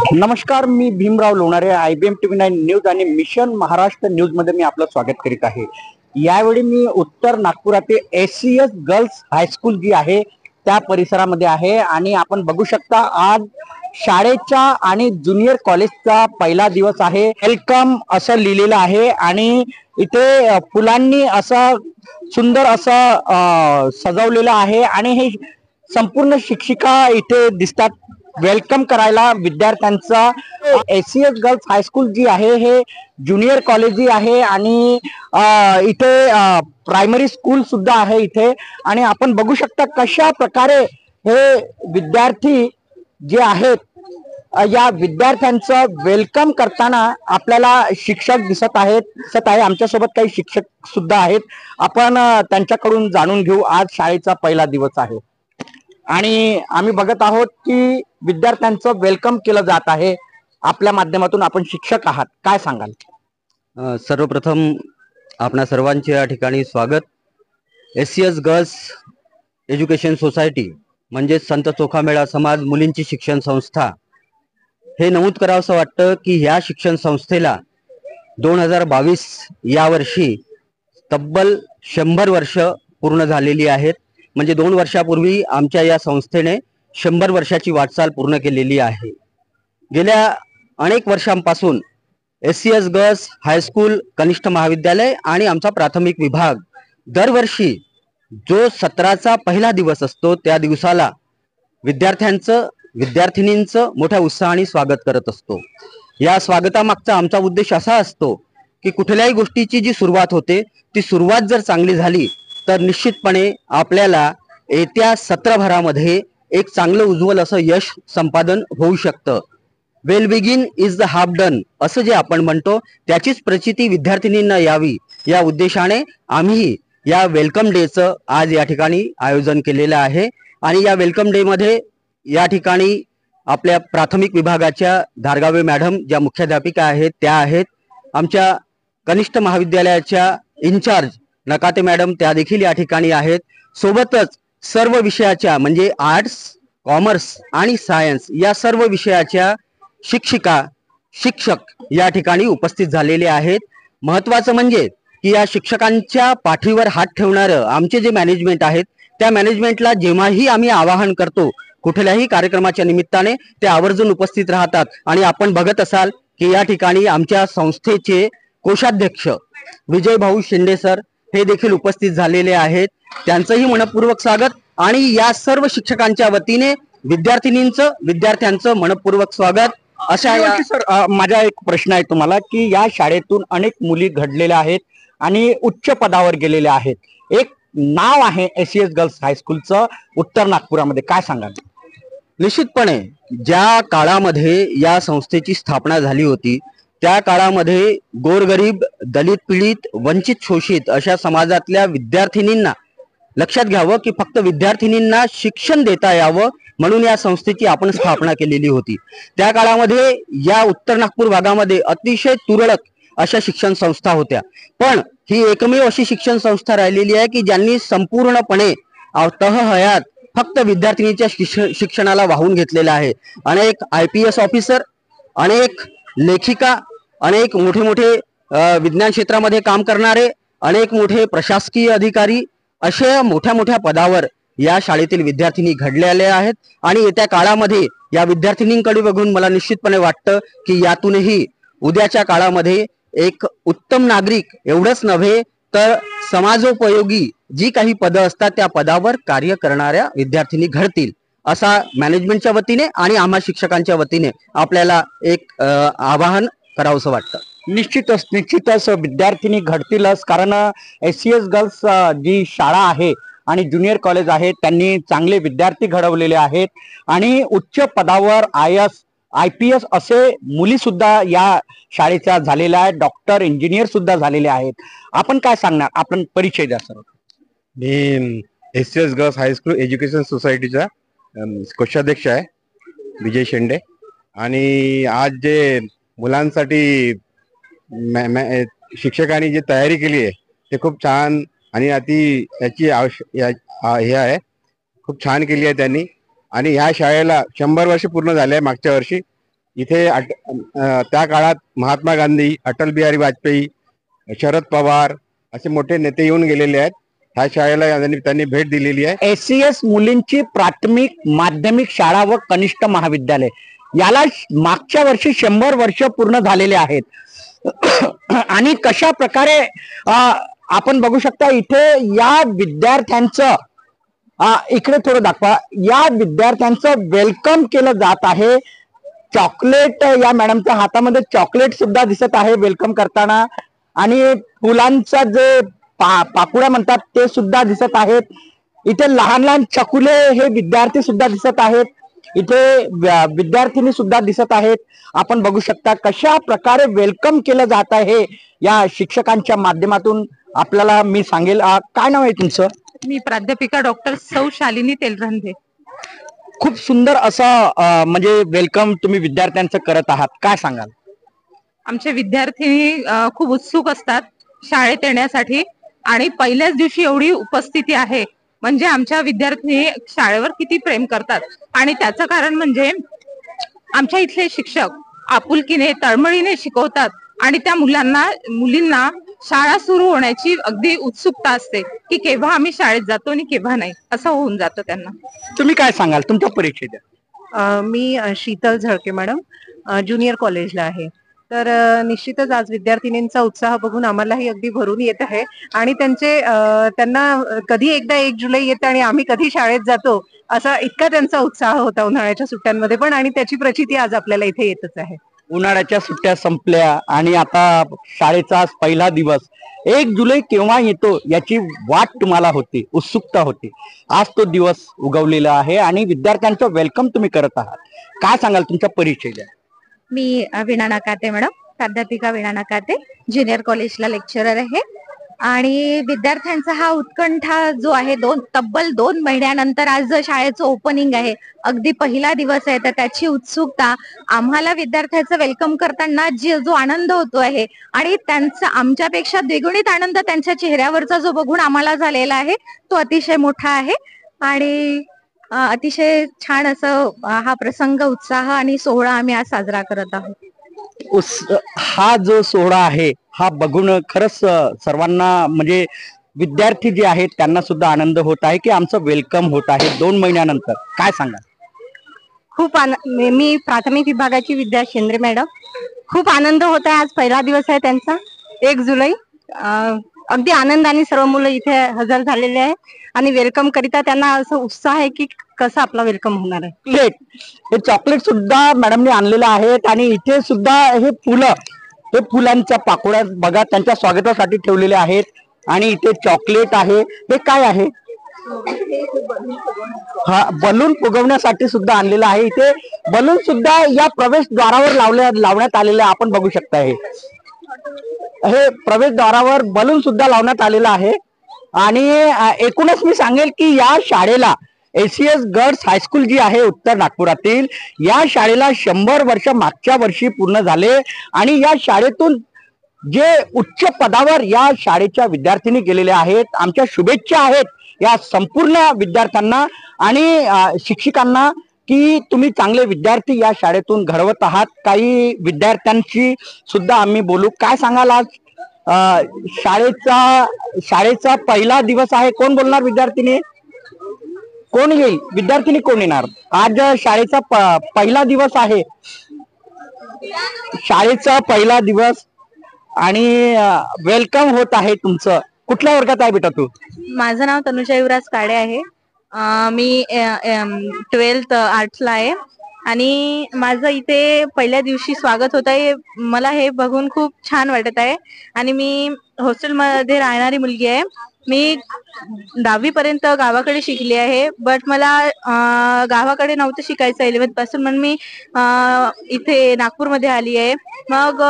नमस्कार, मी Bhimrao Lonare, IBM TV9 news आणि मिशन महाराष्ट्र न्यूज मध्ये मी आपलं स्वागत करीत आहे। यावेळी मी उत्तर नागपुरातील SCS गर्ल्स हायस्कूल जी आहे त्या परिसरामध्ये आहे आणि आपण बघू शकता आज शाळेचा आणि ज्युनियर कॉलेजचा पहिला दिवस आहे। वेलकम असं लिहिलेलं आहे आणि इथे फुलांनी असं सुंदर असं सजवलेलं आहे आणि हे संपूर्ण शिक्षिका इथे दिसतात वेलकम करायला विद्यार्थ्यांचा। SCS गर्ल्स हायस्कूल जी आहे हे ज्युनियर कॉलेज जी आहे आणि इथे प्रायमरी स्कूल सुद्धा आहे इथे आणि आपण बघू शकता कशा प्रकारे हे विद्यार्थी जे आहेत या विद्यार्थ्यांचं वेलकम करताना आपल्याला शिक्षक दिसत आहे। आमच्यासोबत काही शिक्षक सुद्धा आहेत, आपण त्यांच्याकडून जाणून घेऊ। आज शाळेचा पहिला दिवस आहे आणि आम्ही बघत आहोत की विद्यार्थ्यांचं वेलकम केलं जात आहे। आपल्या माध्यमातून आपण शिक्षक आहात, काय सांगाल? सर्वप्रथम आपणा सर्वांचे या ठिकाणी स्वागत। SCS गर्ल्स एज्युकेशन सोसायटी म्हणजे संत चोखामेळा समाज मुलींची शिक्षण संस्था हे नमूद करावंसं वाटतं की ह्या शिक्षण संस्थेला 2022 या वर्षी तब्बल 100 वर्ष पूर्ण झालेली आहेत। म्हणजे 2 वर्षापूर्वी आमच्या या संस्थेने 100 वर्षाची वाटचाल पूर्ण केलेली आहे। गेल्या अनेक वर्षांपासून SCS गर्ल्स हायस्कूल कनिष्ठ महाविद्यालय आणि आमचा प्राथमिक विभाग दरवर्षी जो 17चा पहिला दिवस असतो त्या दिवसाला विद्यार्थ्यांचं विद्यार्थिनींचं मोठ्या उत्साहाने स्वागत करत असतो। या स्वागतामागचा आमचा उद्देश असा असतो की कुठल्याही गोष्टीची जी सुरुवात होते ती सुरुवात जर चांगली झाली तर निश्चितपणे आपल्याला येत्या सत्रभरामध्ये एक चांगलं उज्ज्वल असं यश संपादन होऊ शकतं। Well begin is the half done असं जे आपण म्हणतो त्याचीच प्रचिती विद्यार्थिनींना यावी या उद्देशाने आम्ही या वेलकम डेचं आज या ठिकाणी आयोजन केलेलं आहे। आणि या वेलकम डे मध्ये या ठिकाणी आपल्या प्राथमिक विभागाच्या धारगावे मॅडम ज्या मुख्याध्यापिका आहेत त्या आहेत, आमच्या कनिष्ठ महाविद्यालयाच्या इन्चार्ज नकाते मॅडम त्या देखील या ठिकाणी आहेत। सोबतच सर्व विषयाच्या म्हणजे आर्ट्स, कॉमर्स आणि सायन्स या सर्व विषयाच्या शिक्षिका शिक्षक या ठिकाणी उपस्थित झालेले आहेत। महत्त्वाचं म्हणजे की या शिक्षकांच्या पाठीवर हात ठेवणारं आमचे जे मॅनेजमेंट आहेत त्या मॅनेजमेंटला जेव्हाही आम्ही आवाहन करतो कुठल्याही कार्यक्रमाच्या निमित्ताने ते आवर्जून उपस्थित राहतात। आणि आपण बघत असाल की या ठिकाणी आमच्या संस्थेचे कोषाध्यक्ष विजय भाऊ शिंदे सर हे देखील उपस्थित झालेले आहेत, त्यांचंही मनपूर्वक स्वागत। आणि या सर्व शिक्षकांच्या वतीने विद्यार्थ्यांचं मनपूर्वक स्वागत। अशा सर माझा एक प्रश्न आहे तुम्हाला की या शाळेतून अनेक मुली घडलेल्या आहेत आणि उच्च पदावर गेलेल्या आहेत, एक नाव आहे SCS गर्ल्स हायस्कूलचं उत्तर नागपुरामध्ये, काय सांगाल? निश्चितपणे ज्या काळामध्ये या संस्थेची स्थापना झाली होती त्या काळामध्ये गोरगरीब, दलित पीडित, वंचित शोषित अशा समाजातल्या विद्यार्थिनींना लक्षात घ्यावं की फक्त विद्यार्थिनींना शिक्षण देता यावं म्हणून या संस्थेची आपण स्थापना केलेली होती। त्या काळामध्ये या उत्तर नागपूर भागामध्ये अतिशय तुरळक अशा शिक्षण संस्था होत्या, पण ही एकमेव अशी शिक्षण संस्था राहिलेली आहे की ज्यांनी संपूर्णपणे तहहयात फक्त विद्यार्थिनीच्या शिक्षणाला वाहून घेतलेला आहे। अनेक IPS ऑफिसर, अनेक लेखिका, अनेक मोठे मोठे विज्ञान क्षेत्रामध्ये काम करणारे, अनेक मोठे प्रशासकीय अधिकारी अशा मोठ्या मोठ्या पदावर या शाळेतील विद्यार्थिनी घडलेल्या आहेत। आणि येत्या काळामध्ये या विद्यार्थिनींकडे बघून मला निश्चितपणे वाटतं की यातूनही उद्याच्या काळामध्ये एक उत्तम नागरिक एवढंच नव्हे तर समाजोपयोगी जी काही पदं असतात त्या पदावर कार्य करणाऱ्या विद्यार्थिनी घडतील असा मॅनेजमेंटच्या वतीने आणि आम्हा शिक्षकांच्या वतीने आपल्याला एक आवाहन करावंसं वाटतं। निश्चितच विद्यार्थिनी घडतीलच, कारण SCS गर्ल्स जी शाळा आहे आणि ज्युनियर कॉलेज आहे त्यांनी चांगले विद्यार्थी घडवलेले आहेत आणि उच्च पदावर IPS असे मुली सुद्धा या शाळेच्या झालेल्या आहेत, डॉक्टर, इंजिनियर सुद्धा झालेले आहेत। आपण काय सांगणार? आपण परिचय द्या सर। मी SCS गर्ल्स हायस्कूल एज्युकेशन सोसायटीचा कोषाध्यक्ष आहे विजय शेंडे। आणि आज जे मुलांसाठी शिक्षकांनी जी तयारी केली आहे ते खूप छान आणि याची हे आहे, खूप छान केली आहे त्यांनी। आणि ह्या शाळेला 100 वर्ष पूर्ण झाले आहे मागच्या वर्षी, इथे त्या काळात महात्मा गांधी, अटल बिहारी वाजपेयी, शरद पवार असे मोठे नेते येऊन गेलेले आहेत. ह्या शाळेला त्यांनी भेट दिलेली आहे. एसीएस मुलींची प्राथमिक माध्यमिक शाळा व कनिष्ठ महाविद्यालय याला मागच्या वर्षी 100 वर्ष पूर्ण झालेले आहेत. आणि कशा प्रकारे आपण बघू शकता इथे या विद्यार्थ्यांचं इकडे थोडं दाखवा, या विद्यार्थ्यांचं वेलकम केलं जात आहे. चॉकलेट, या मॅडमच्या हातामध्ये चॉकलेट सुद्धा दिसत आहे वेलकम करताना, आणि फुलांचा जे पाकुड्या म्हणतात ते सुद्धा दिसत आहेत. इथे लहान लहान चकुले हे विद्यार्थी सुद्धा दिसत आहेत. इथे विद्यार्थिनी सुद्धा दिसत आहेत. आपण बघू शकता कशा प्रकारे वेलकम केलं जात आहे या शिक्षकांच्या माध्यमातून. आपल्याला मी सांगेल, काय नाव आहे तुमचं? मी प्राध्यापिका डॉक्टर सौ शालिनी तेलरंधे. खूप सुंदर असं म्हणजे वेलकम तुम्ही विद्यार्थ्यांचं करत आहात, काय सांगाल? आमचे विद्यार्थी खूप उत्सुक असतात शाळेत येण्यासाठी, आणि पहिल्याच दिवशी एवढी उपस्थिती आहे म्हणजे आमच्या विद्यार्थी शाळेवर किती प्रेम करतात. आणि त्याचं कारण म्हणजे आमच्या इथले शिक्षक आपुलकीने तळमळीने शिकवतात, आणि त्या मुलींना शाळा सुरू होण्याची अगदी उत्सुकता असते की केव्हा आम्ही शाळेत जातो आणि केव्हा नाही, असं होऊन जातं त्यांना. तुम्ही काय सांगाल, तुमचा परिचय द्या. मी शीतल झळके मॅडम, ज्युनियर कॉलेजला आहे. तर निश्चितच आज विद्यार्थिनींचा उत्साह बघून आम्हालाही अगदी भरून येत आहे. आणि त्यांना कधी एकदा 1 जुलै येते आणि आम्ही कधी शाळेत जातो असा इतका त्यांचा उत्साह होता उन्हाळ्याच्या सुट्ट्यांमध्ये पण, आणि त्याची प्रचिती आज आपल्याला इथे येतच आहे. उन्हाळ्याच्या सुट्ट्या संपल्या आणि आता शाळेचा पहिला दिवस 1 जुलै केव्हा येतो याची वाट तुम्हाला होती, उत्सुकता होती. आज तो दिवस उगवलेला आहे आणि विद्यार्थ्यांचं वेलकम तुम्ही करत आहात. काय सांगाल, तुमचा परिचय द्या. मी वीणा नाकाते मॅडम, प्राध्यापिका वीणा नाकाते, ज्युनियर कॉलेजला लेक्चरर आहे. आणि विद्यार्थ्यांचा हा उत्कंठा जो आहे तब्बल 2 महिन्यानंतर आज शाळेचं ओपनिंग आहे, अगदी पहिला दिवस आहे, तर त्याची उत्सुकता, आम्हाला विद्यार्थ्याचं वेलकम करताना जो आनंद होतो आहे आणि त्यांचा आमच्यापेक्षा द्विगुणित आनंद त्यांच्या चेहऱ्यावरचा जो बघून आम्हाला झालेला आहे तो अतिशय मोठा आहे. आणि अतिशय छान असं हा प्रसंग, उत्साह आणि सोहळा आम्ही आज साजरा करत आहोत. हा जो सोहळा आहे हा बघून खरंच सर्वांना म्हणजे विद्यार्थी जे आहेत त्यांना सुद्धा आनंद होत आहे की आमचं वेलकम होत आहे 2 महिन्यानंतर. काय सांगा? खूप मी प्राथमिक विभागाची विद्या शेंद्रे मॅडम. खूप आनंद होत आहे, आज पहिला दिवस आहे त्यांचा 1 जुलै. अगदी आनंदाने सर्व मुलं इथे हजर झालेले आहे आणि वेलकम करिता त्यांना असं उत्साह आहे की कसं आपला वेलकम होणार आहे. प्लेट, हे चॉकलेट सुद्धा मॅडमने आणलेलं आहेत आणि इथे सुद्धा हे फुलांच्या पाकोड्या बघा त्यांच्या स्वागतासाठी ठेवलेले आहेत. आणि इथे चॉकलेट आहे. हे काय आहे? हा, बलून फुगवण्यासाठी सुद्धा आणलेलं आहे. इथे बलून सुद्धा या प्रवेशद्वारावर लावण्यात आलेले आपण बघू शकता. हे प्रवेशद्वारावर बलून सुद्धा लावण्यात आलेला आहे. आणि एकूणच मी सांगेल की या शाळेला एसीएस गर्ल्स हायस्कूल जी आहे उत्तर नागपुरातील, या शाळेला 100 वर्ष मागच्या वर्षी पूर्ण झाले. आणि या शाळेतून जे उच्च पदावर या शाळेच्या विद्यार्थिनी गेलेल्या आहेत. आमच्या शुभेच्छा आहेत या संपूर्ण विद्यार्थ्यांना आणि शिक्षकांना की तुम्ही चांगले विद्यार्थी या शाळेतून घडवत आहात. काही विद्यार्थ्यांशी सुद्धा आम्ही बोलू. काय सांगाल, आज शाळेचा पहिला दिवस आहे, कोण बोलणार? विद्यार्थिनी कोण येईल? विद्यार्थिनी कोण येणार? आज शाळेचा पहिला दिवस आहे, शाळेचा पहिला दिवस आणि वेलकम होत आहे तुमचं. कुठल्या वर्गात आहे बेटा तू? माझं नाव तनुजा युवराज काळे आहे. मी 12th आर्ट्सला आहे आणि माझं इथे पहिल्या दिवशी स्वागत होत आहे. मला हे बघून खूप छान वाटत आहे. आणि मी हॉस्टेलमध्ये राहणारी मुलगी आहे. मी 10वी पर्यंत गावाकडे शिकली आहे, बट मला गावाकडे नव्हतं शिकायचं 11th पासून, म्हणून मी इथे नागपूरमध्ये आली आहे. मग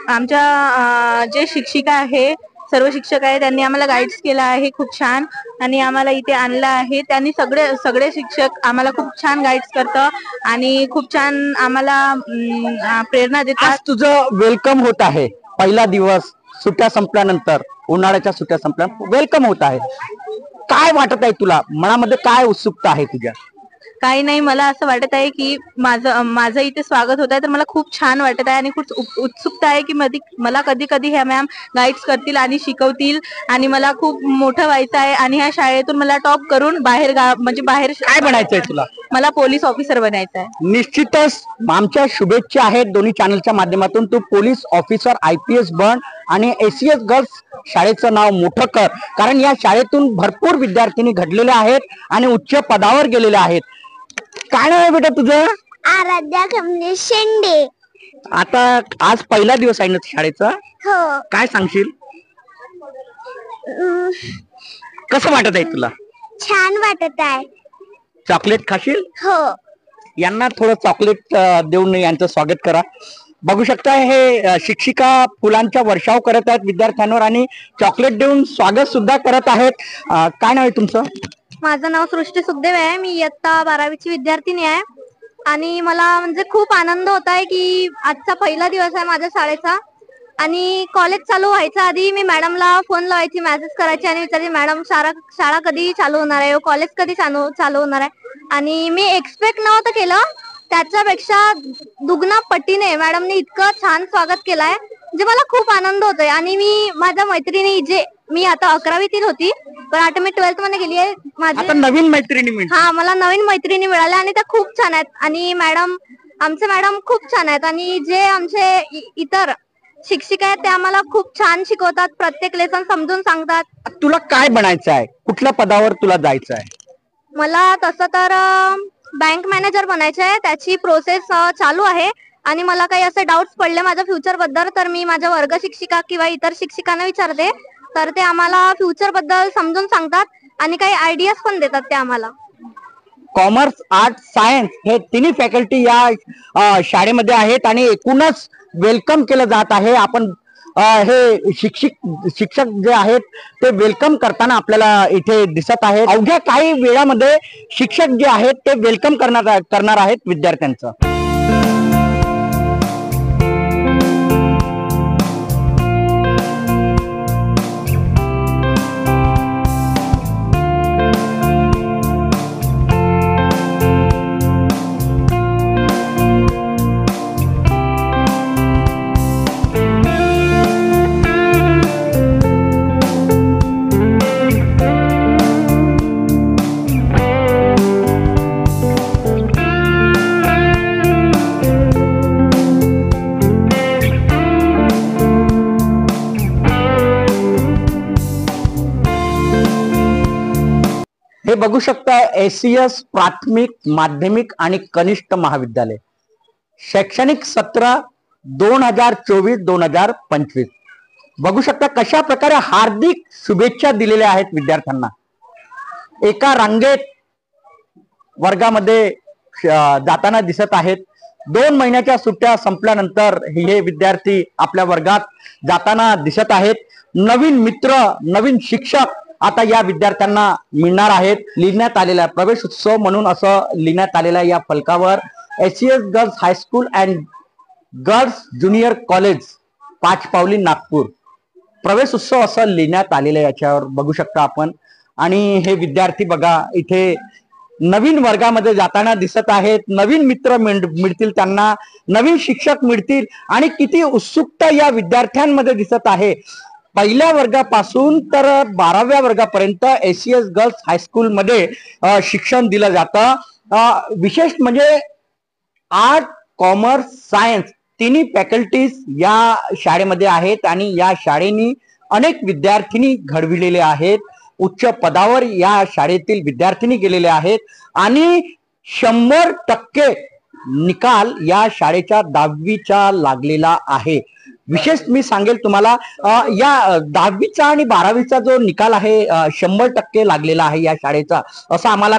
आमच्या जे शिक्षिका आहे, सर्व शिक्षक आहे, त्यांनी आम्हाला गाईड्स केला आहे खूप छान आणि आम्हाला इथे आणलं आहे. त्यांनी सगळे शिक्षक आम्हाला खूप छान गाईड्स करतात आणि खूप छान आम्हाला प्रेरणा देतात. तुझं वेलकम होत आहे, पहिला दिवस सुट्ट्या संपल्यानंतर, उन्हाळ्याच्या सुट्ट्या संपल्यानंतर वेलकम होत आहे. काय वाटत आहे तुला? मनामध्ये काय उत्सुकता आहे तुझ्या? काही नाही, मला असं वाटत आहे की माझं इथे स्वागत होत आहे, तर मला खूप छान वाटत आहे आणि खूप उत्सुकता आहे की मला कधी कधी ह्या मॅम गाईड्स करतील आणि शिकवतील आणि मला खूप मोठं व्हायचं आहे आणि ह्या शाळेतून मला टॉप करून बाहेर काय बनायचंय तुला? मला पोलीस ऑफिसर बनायचं आहे. निश्चितच आमच्या शुभेच्छा आहेत दोन्ही चॅनलच्या माध्यमातून. तू पोलीस ऑफिसर IPS बन आणि SES गर्ल्स शाळेचं नाव मोठं कर, कारण या शाळेतून भरपूर विद्यार्थिनी घडलेले आहेत आणि उच्च पदावर गेलेले आहेत. काय नाव आहे बेटा तुझं? आराध्या कमलेश शेंडे. आता आज पहिला दिवस आहे ना शाळेचा, हो. काय सांगशील? कसं वाटत आहे तुला? छान वाटत आहे. चॉकलेट खाशील? हो. यांना थोडं चॉकलेट देऊन यांचं स्वागत करा. बघू शकता हे शिक्षिका फुलांचा वर्षाव करत आहेत विद्यार्थ्यांवर आणि चॉकलेट देऊन स्वागत सुद्धा करत आहेत. काय नाव आहे तुमचं? माझं नाव सृष्टी सुखदेव आहे. मी इयत्ता 12वीची विद्यार्थिनी आहे आणि मला म्हणजे खूप आनंद होत आहे की आजचा पहिला दिवस आहे माझ्या शाळेचा. आणि कॉलेज चालू व्हायच्या आधी मी मॅडमला फोन लावायची, मेसेज करायची आणि विचारायची मॅडम शाळा कधी चालू होणार आहे, कॉलेज कधी चालू होणार आहे. आणि मी एक्सपेक्ट नव्हतं केलं, त्याच्यापेक्षा दुगना पटीने मॅडमने इतकं छान स्वागत केलंय म्हणजे मला खूप आनंद होतोय. आणि मी माझ्या मैत्रिणी मी आता 11वीतील होती पण आता मी 12th मध्ये गेली आहे. आता नवीन मैत्रिणी मिळाल्या. हा, मला नवीन मैत्रिणी मिळाल्या आणि त्या खूप छान आहेत. आणि आमचे मॅडम खूप छान आहेत आणि जे आमचे इतर शिक्षिका आहेत ते आम्हाला खूप छान शिकवतात, प्रत्येक लेसन समजून सांगतात. तुला काय बनायचं आहे? कुठल्या पदावर तुला जायचं आहे? मला तसं तर बँक मॅनेजर बनायचं आहे, त्याची प्रोसेस चालू आहे. आणि मला काही असे डाऊट्स पडले माझ्या फ्युचर बद्दल तर मी माझ्या वर्ग शिक्षिका किंवा इतर शिक्षिकांना विचारते, तर ते आम्हाला फ्युचर बद्दल समजून सांगतात आणि काही आयडियाज पण देतात ते आम्हाला. कॉमर्स, आर्ट, सायन्स हे तिन्ही फॅकल्टी या शाळेमध्ये आहेत आणि एकूणच वेलकम केलं जात आहे. आपण हे शिक्षक जे आहेत ते वेलकम करताना आपल्याला इथे दिसत आहेत. अवघ्या काही वेळामध्ये शिक्षक जे आहेत ते वेलकम करणार आहेत विद्यार्थ्यांचं. हे बघू शकता SES प्राथमिक, माध्यमिक आणि कनिष्ठ महाविद्यालय शैक्षणिक सत्र 2024-2025. बघू शकता कशा प्रकारे हार्दिक शुभेच्छा दिलेल्या आहेत विद्यार्थ्यांना. एका रांगेत वर्गामध्ये जाताना दिसत आहेत. 2 महिन्याच्या सुट्ट्या संपल्यानंतर हे विद्यार्थी आपल्या वर्गात जाताना दिसत आहेत. नवीन मित्र, नवीन शिक्षक आता या विद्यार्थ्यांना मिळणार आहेत. लिहिण्यात आलेला प्रवेश उत्सव म्हणून असं लिहिण्यात आलेल्या या फलकावर SES girls high school and girls junior college Pachpavli Nagpur प्रवेश उत्सव असं लिहिण्यात आलेलं याच्यावर बघू शकता आपण. आणि हे विद्यार्थी बघा इथे नवीन वर्गामध्ये जाताना दिसत आहेत. नवीन मित्र मिळतील त्यांना, नवीन शिक्षक मिळतील आणि किती उत्सुकता या विद्यार्थ्यांमध्ये दिसत आहे. पहिल्या वर्गापासून तर 12व्या वर्गापर्यंत SES गर्ल्स हायस्कूल मध्ये शिक्षण दिलं जातं. विशेष म्हणजे आर्ट, कॉमर्स, सायन्स तिन्ही फॅकल्टीज या शाळेमध्ये आहेत आणि या शाळेनी अनेक विद्यार्थिनी घडविलेले आहेत. उच्च पदावर या शाळेतील विद्यार्थिनी गेलेले आहेत आणि 100% निकाल या शाळेच्या 10वीचा लागलेला आहे. विशेष मी सांगेल तुम्हाला या 10वीचा आणि 12वीचा जो निकाल आहे 100% लागलेला आहे या शाळेचा, असं आम्हाला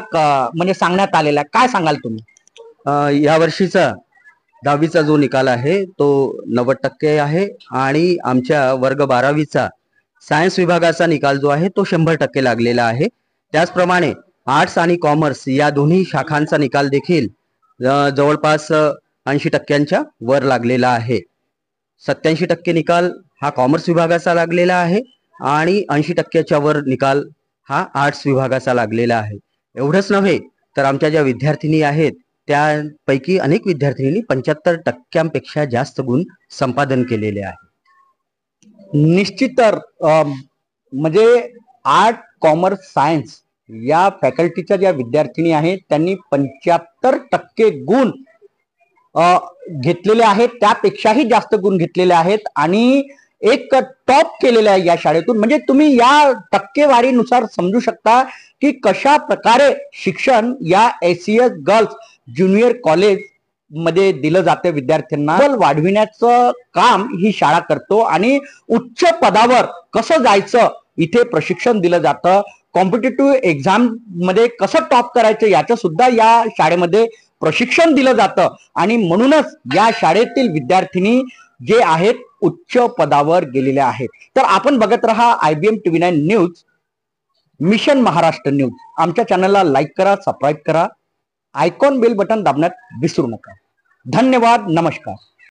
म्हणजे सांगण्यात आलेलं आहे. काय सांगाल तुम्ही? या वर्षीचा 10वीचा जो निकाल आहे तो 90% आहे आणि आमच्या वर्ग 12वीचा सायन्स विभागाचा निकाल जो आहे तो 100% लागलेला आहे. त्याचप्रमाणे आर्ट्स आणि कॉमर्स या दोन्ही शाखांचा निकाल देखील जवळपास 80% वर लागलेला आहे. 87% निकाल हा कॉमर्स विभागाचा लागलेला आहे आणि 80%च्या वर निकाल हा आर्ट्स विभागाचा लागलेला आहे. एवढंच नव्हे तर आमच्या ज्या विद्यार्थिनी आहेत त्यापैकी अनेक विद्यार्थिनींनी 75% जास्त गुण संपादन केलेले आहेत. निश्चितर म्हणजे आर्ट, कॉमर्स, सायन्स या फॅकल्टीच्या ज्या विद्यार्थिनी आहेत त्यांनी 75% गुण घेतलेले आहेत, त्यापेक्षाही जास्त गुण घेतलेले आहेत आणि एक टॉप केलेले आहे या शाळेतून. म्हणजे तुम्ही या टक्केवारीनुसार समजू शकता की कशा प्रकारे शिक्षण या एसीएस गर्ल्स ज्युनियर कॉलेज मध्ये दिलं जातं. विद्यार्थ्यांना वाढविण्याचं काम ही शाळा करतो आणि उच्च पदावर कसं जायचं इथे प्रशिक्षण दिलं जातं. कॉम्पिटेटिव्ह एक्झाम मध्ये कसं टॉप करायचं याचं सुद्धा या शाळेमध्ये प्रशिक्षण दिलं जातं आणि म्हणूनच या शाळेतील विद्यार्थिनी जे आहेत उच्च पदावर गेलेले आहेत. तर आपण बघत राहा IBM TV9 news, mission Maharashtra news. आमच्या चॅनलला लाईक करा, सबस्क्राईब करा, आयकॉन बेल बटन दाबण्यात विसरू नका. धन्यवाद. नमस्कार.